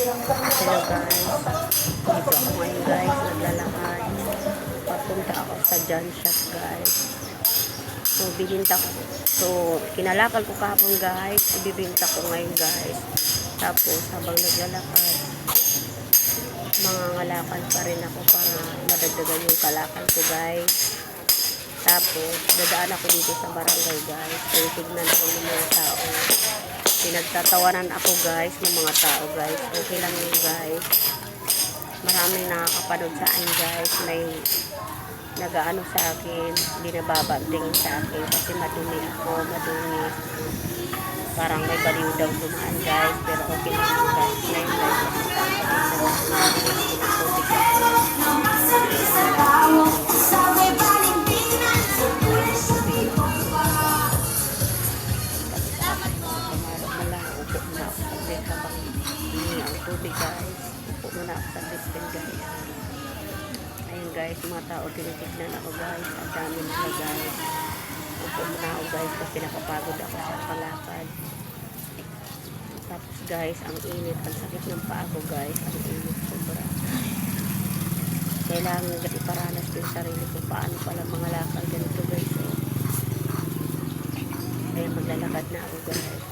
Hello guys, dito ako ngayon guys, naglalakad. Papunta ako sa John Shop guys. So bibinta ko. So kinalakal ko kahapon guys, ibibinta ko ngayon guys. Tapos habang naglalakad, mga ngalakal pa rin ako para madagdagan yung kalakal ko guys. Tapos dadaan ako dito sa barangay guys. So tignan ko yung mga tao. Pinagtatawanan ako guys ng mga tao guys. Okay lang yun guys. Maraming nakakapanood sa akin guys. May nagaano sa akin, hindi nababantingin sa akin kasi madumi ako, madumi. Parang may baliw daw dumaan guys. Pero okay lang yun guys. Ngayon guys, tubig guys. Upo muna ako sa dispen guys. Ayun guys, mga tao tinitignan ako guys. Ang dami nila guys. Upo muna ako guys kasi nakapagod ako sa palakad. Tapos guys, ang init. Ang sakit ng paa ko guys. Ang init sobra. Kailangan iparanas din sarili ko. Paano pala mga lakad ganito guys. Ayun, maglalakad na ako guys.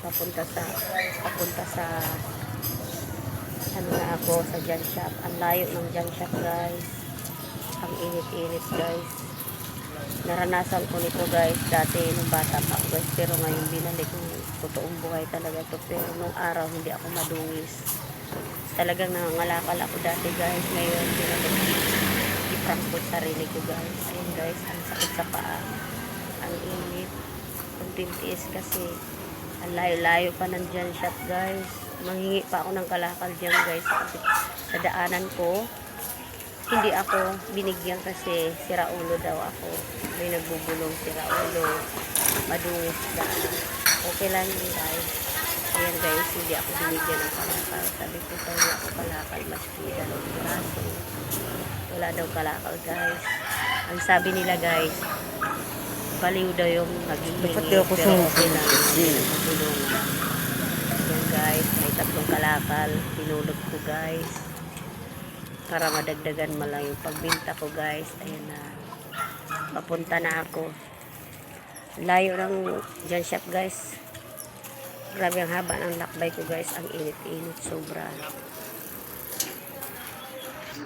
Papunta sa ano na ako sa John Shop. Ang layo ng John Shop guys. Ang init-init guys. Naranasan ko nito guys dati nung bata pa ako guys. Pero ngayon binalik ko totoong buhay talaga to. Pero nung araw hindi ako madungis. Talagang nangangalakal ako dati guys. Ngayon binalik ko. Iprank ko sarili ko guys. Ayun guys, ang sakit sa paa. Ang init. Ang tintiis kasi ang layo-layo pa ng John Shop guys. Manghingi pa ako ng kalakal dyan guys. Kasi sa daanan ko, hindi ako binigyan kasi sira ulo daw ako. May nagbubulong sira ulo. Madungis daan. Okay lang yun guys. Ayan guys, hindi ako binigyan ng kalakal. Sabi ko tayo ako kalakal. Maski dalawang braso. Wala daw kalakal guys. Ang sabi nila guys, baliw daw yung naghihingi. Pero okay lang. Magbulong lang. Ayan guys, may tatlong kalakal. Pinulog ko guys. Para madagdagan mo lang yung pagbinta ko guys. Ayan na. Papunta na ako. Layo ng John Shop guys. Grabe ang haba ng lakbay ko guys. Ang init-init sobra.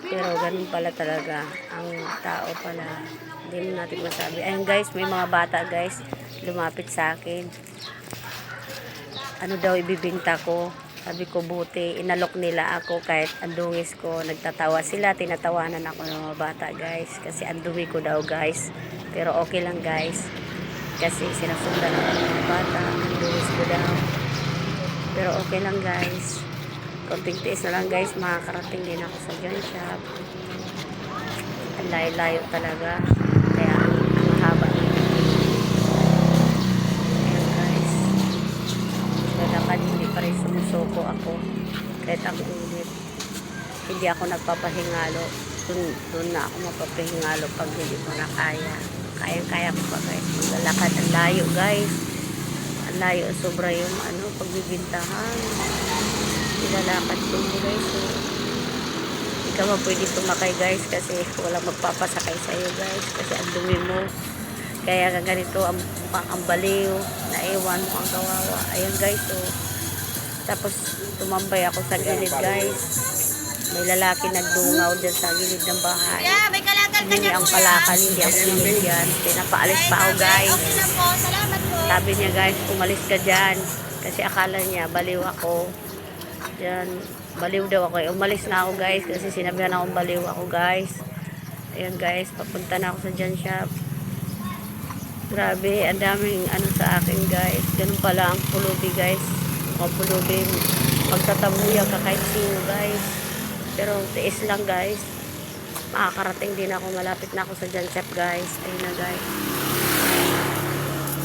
Pero ganun pala talaga. Ang tao pala. Hindi mo natin masabi. Ayun guys, may mga bata guys. Lumapit sa akin. Ano daw ibibinta ko. Sabi ko buti, inalok nila ako kahit andungis ko. Nagtatawa sila, tinatawanan ako ng mga bata guys. Kasi andumi ko daw guys. Pero okay lang guys. Kasi sinasundan ako ng mga bata. Andungis ko daw. Pero okay lang guys. Konting tiis na lang guys. Makakarating din ako sa John Shop. Ang layo-layo talaga. Kaya ang haba. Hindi pa rin sumusuko ako kahit ang init. Hindi ako nagpapahingalo. Doon na ako mapapahingalo pag hindi ko na kaya. Kaya ko pa guys. Maglalakad ang layo guys. Ang layo sobra yung pagbibintahan. Ilalakad ko guys. Hindi ka pa pwede sumakay guys kasi walang magpapasakay sa iyo guys kasi ang dumi mo. Kaya ganito ang baliw, naiwan mo ang kawawa. Ayan guys, so. Tapos tumambay ako sa gilid guys. May lalaki nagdungaw dyan sa gilid ng bahay. Hindi ang kalakal, hindi ako binigyan. Pinapaalis pa ako guys. Sabi niya guys, umalis ka dyan. Kasi akala niya, baliw ako. Dyan, baliw daw ako. Umalis na ako guys kasi sinabihan akong baliw ako guys. Ayan guys, papunta na ako sa John Shop. Grabe, ang daming sa akin guys. Ganun pala ang pulubi guys. Ang pulubi, pagtatabuya ka kahit sino guys. Pero tiis lang guys. Makakarating din ako. Malapit na ako sa John Shop guys. Ayun na guys.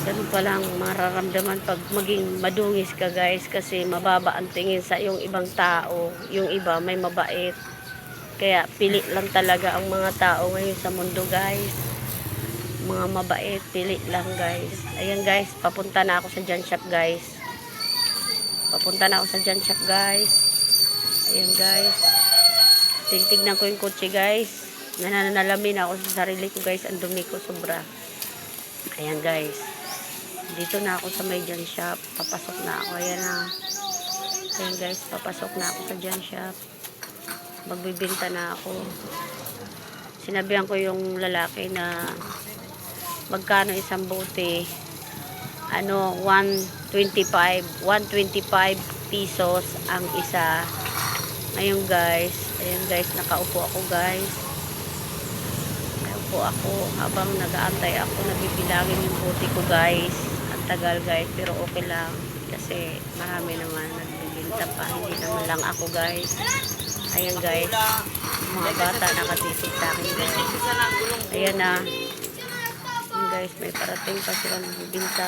Ganun palang mararamdaman pag maging madungis ka guys. Kasi mababa ang tingin sa yung ibang tao. Yung iba may mabait. Kaya pili lang talaga ang mga tao ngayon sa mundo guys. Mga mabait, pili lang guys. Ayan guys, papunta na ako sa John Shop guys. Papunta na ako sa John Shop guys. Ayan guys. Tignan ko yung kotse guys. Nananalamin ako sa sarili ko guys. Ang dumi ko sobra. Ayan guys. Dito na ako sa may Jan shop. Papasok na ako. Ayan na. Ayan guys. Papasok na ako sa Jan shop. Magbibinta na ako. Sinabihan ko yung lalaki na magkano isang bote. 125 pesos ang isa. Ngayon guys, ayan guys, nakaupo ako guys. Nakaupo ako habang nag-aantay ako, nabibilangin yung bote ko guys. Ang tagal guys, pero okay lang kasi marami naman nagbibinta pa, hindi naman lang ako guys. Ayan guys, mga bata nakatitig sa akin guys. Ayan na. Ayan guys, may parating pa sila nagbibinta.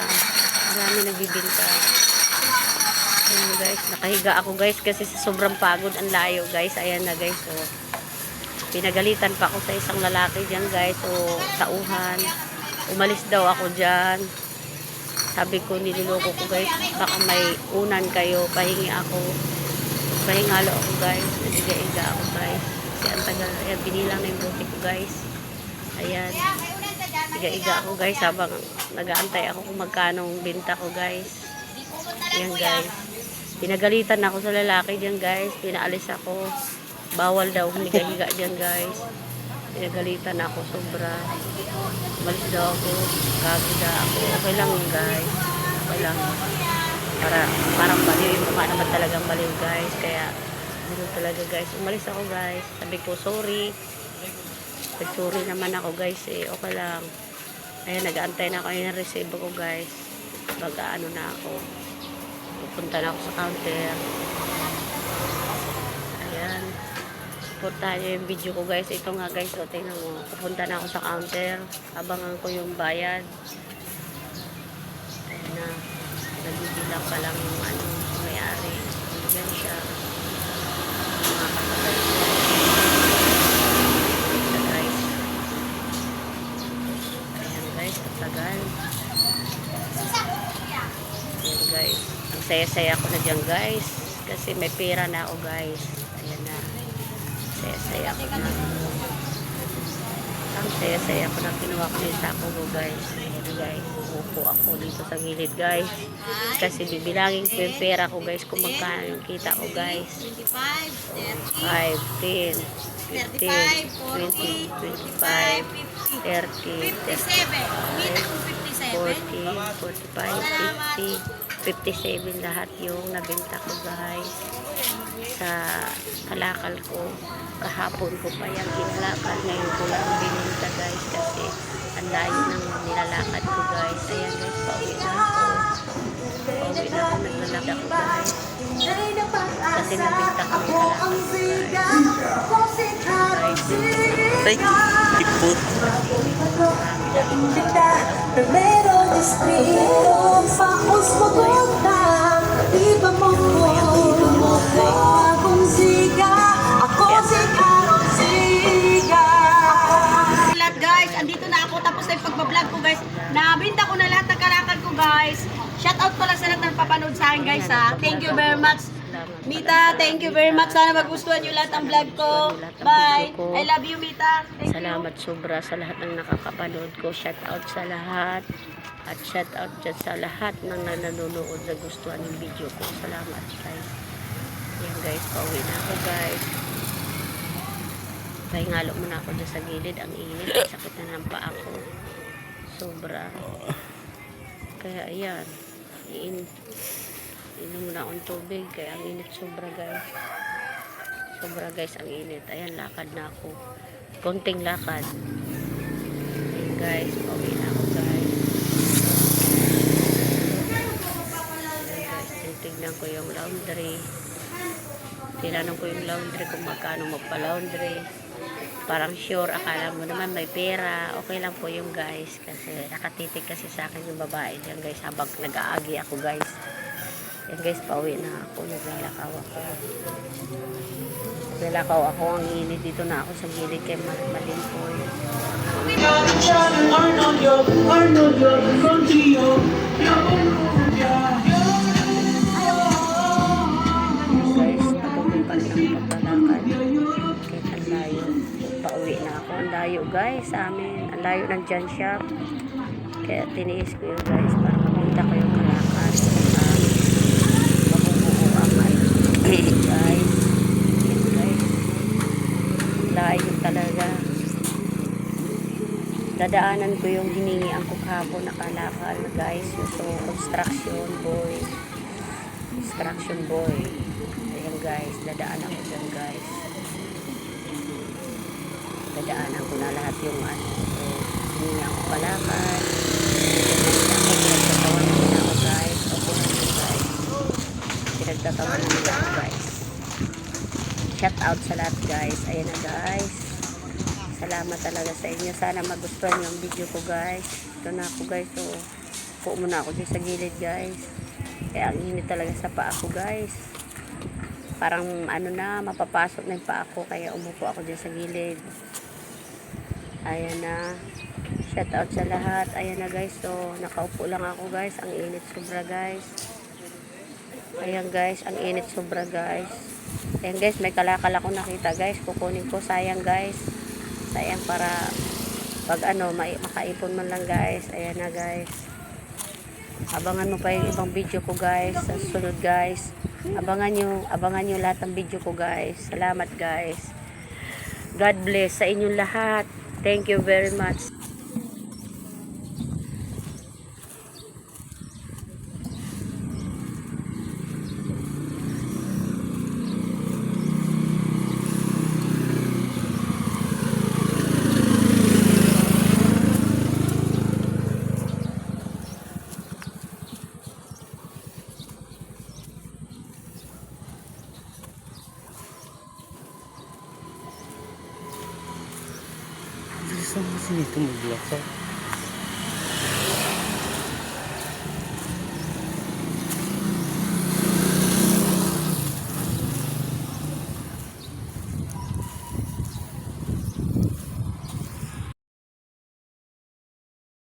Marami nagbibinta. Ayan guys, nakahiga ako guys kasi sa sobrang pagod, ang layo guys. Ayan na guys, so pinagalitan pa ako sa isang lalaki dyan guys, so tauhan, umalis daw ako dyan. Sabi ko, niloloko ko guys, baka may unan kayo, pahingi ako, pahingalo ako guys, nagiga-iga ako guys kasi ang tagal. Ayan, binilang na yung bote ko guys. Ayan, nagiga-iga ako guys habang nag-aantay ako kung magkano binta ko guys. Ayan guys, pinagalitan ako sa lalaki dyan guys, pinaalis ako, bawal daw humiga-higa dyan guys. Pinagalitan ako sobra, malis daw ako, gagida ako. Okay lang yun guys, okay lang, parang baliw yung mukha naman talagang baliw guys, kaya dito talaga guys, umalis ako guys. Sabi ko sorry, sorry naman ako guys, okay lang. Ayan, nag-aantay na ako yung receive ko guys, ano na ako, pupunta na ako sa counter. Ayan, supportahan nyo yung video ko guys. Ito nga guys, so tingnan mo, pupunta na ako sa counter, abangan ko yung bayad. Ayan na, nagbibilang pa lang yung may-ari. Yan siya, mga kasabay ko. Ayan guys, ayan guys, katagal. Ayan guys, ang saya-saya ko na dyan guys kasi may pera na ako guys. Ayan na, saya-saya ko na, ang saya-saya ko na, kinuha ko yung sako ko guys. Ayan guys, upo ako dito sa gilid guys kasi bibilangin ko yung pera ko guys kung magkano yung kita ko guys. 5, 10, 15, 20, 25, 30, 40, 45, 50, 57 lahat yung nabenta ko guys sa kalakal ko. Kahapon ko pa yung kinalakal, ngayon ko lang bininta guys kasi ang layo ng nilalakad ko guys. Ayan guys, pauwi na ako, naglalakad ko guys kasi nabenta ko yung kalakal ko guys. Ay, ipot. Primero distrito sa usmotonta, iba mo akong siga, ako si Karong Siga. Lahat guys, andito na ako tapos na yung pagbablog ko guys. Nabinta ko na lahat ng kalakal ko guys. Shout out ko lang sa lahat ng papanood sa akin guys ha. Thank you very much. Mita, thank you very much. Sana magustuhan nyo lahat ang vlog ko. Bye. I love you, Mita. Thank you. Salamat sobra sa lahat ng nakakapanood ko. Shout out sa lahat. At shout out dyan sa lahat ng nanonood na gustuhan yung video ko. Salamat guys. Yan guys, pauwi na ako guys. Pahingalo muna ako dyan sa gilid. Ang init. Ang sakit na ng paa ko. Sobra. Kaya ayan. Inom muna akong tubig. Kaya ang init sobra guys. Sobra guys ang init. Ayan, lakad na ako. Konting lakad. Ayan guys, pauwi na ako guys. Ayan guys, titignan ko yung laundry. Tinanong ko yung laundry kung magkano magpa-laundry. Parang sure, akala mo naman may pera. Okay lang po yung guys. Kasi nakatitig kasi sa akin yung babae dyan guys habang nag-aagi ako guys. Ayan guys, pauwi na ako. Naglalakaw ako. Naglalakaw ako. Ang init dito na ako sa gilid kay Malimpoy. Guys, patuloy pa rin ang pauwi na ako. Ang layo guys sa amin. Ang layo ng John Shop. Kaya tiniis ko yun guys para mapunta ko yung Kalakal. Mabubuo ang guys. Yes, guys. Layo talaga. Dadaanan ko yung hiningian ko kahapon na Kalakal guys. So, construction boy. Construction boy. Ayan guys, dadaanan ko dyan guys. Dadaanan ko na lahat yung ano. So, hiningian ko Kalakal. Pinagtatawanan nila ako guys. Okay na yun guys. Pinagtatawanan nila ako guys. Shout out sa lahat guys. Ayan na guys. Salamat talaga sa inyo. Sana magustuhan yung video ko guys. Ito na ako guys. So, upo muna ako dyan sa gilid guys. Kaya ang init talaga sa paa ko guys. Parang ano na, mapapasok na yung paa ko. Kaya umupo ako dyan sa gilid. Ayan na. Shout out sa lahat. Ayan na guys. So, nakaupo lang ako guys. Ang init sobra guys. Ayan guys. Ang init sobra guys. Ayan guys. May Kalakal ako nakita guys. Kukunin ko. Sayang guys. Sayang para pag ano, makaipon man lang guys. Ayan na guys. Abangan mo pa yung ibang video ko guys. Sa sunod guys. Abangan nyo lahat ng video ko guys. Salamat guys. God bless sa inyong lahat. Thank you very much. Saan kasi nito mag-vlog?